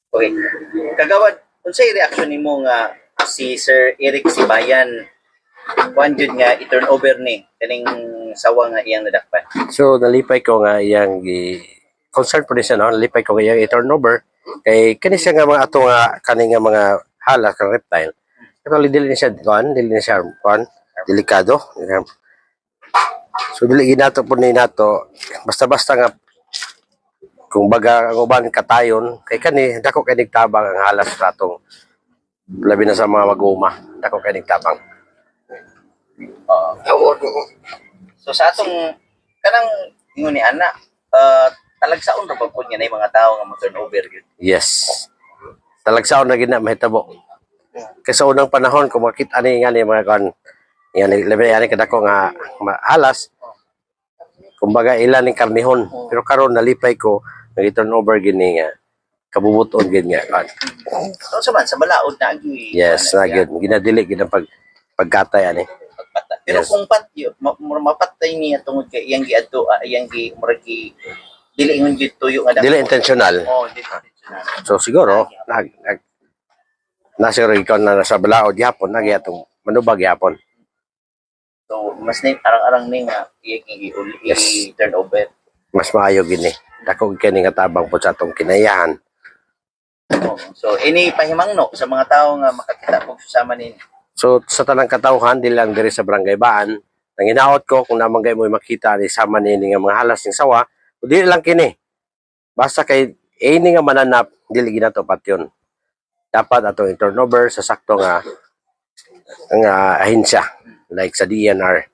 Okay. Kagawad, unsay reaction nimo nga si Sir Eric Sibayan kuan jud nga i-turn over ni kaning sawa nga iyang nadakpan. So nalipay ko nga iyang concern po siya, no? Nalipay ko nga iyang i-turnover kay kani siya nga mga ato nga kani nga mga halas kang reptile. Pero dili ni siya kuan, dili ni siya kuan, delikado. So dili ginato po ni nato basta-basta nga kung baga ang uban katayon kay kani dako kay nigtabang ang halas sa atong labi na sa mga maguma, dako kay nigtabang. So sa atong kanang ingon ni ana talagsaon ra ba pud nga nay mga tawo nga mo turn over gyud. Yes. Talagsaon na gina mahitabo. Kay sa unang panahon kung makita ani nga ni mga kan yan labi ani kadako nga halas kumbaga ilan ning karnihon pero karon nalipay ko nag-turn over gini nga kabubuton gid nga kan. So sa man sa balaod na agi. Yes, na gid ginadili gid ang pagkatay ani. Pagpatay. Pero Yes. kung patyo mapatay niya tungod kay iyang giadto iyang gi murag gi dili ingon gyud tuyo nga Dili intentional. Oh, dili intentional. So siguro nasa ikaw na nasa balaod yapon na gyatong manubag yapon. So mas na arang-arang ni nga Yes. i-turn over. Mas maayo gini. Dako kini nga tabang po sa atong kinayahan. Oh, so ini pahimangno sa mga tawo nga makakita og susama ni. So sa tanang katawhan di lang diri sa Barangay Baan, nang hinaot ko kung namanggay mo makita ni sama ni nga mga halas ning sawa, dili lang kini. Basta kay ini nga mananap dili ginato patyon. Dapat ato turnover sa sakto nga ahensya like sa DNR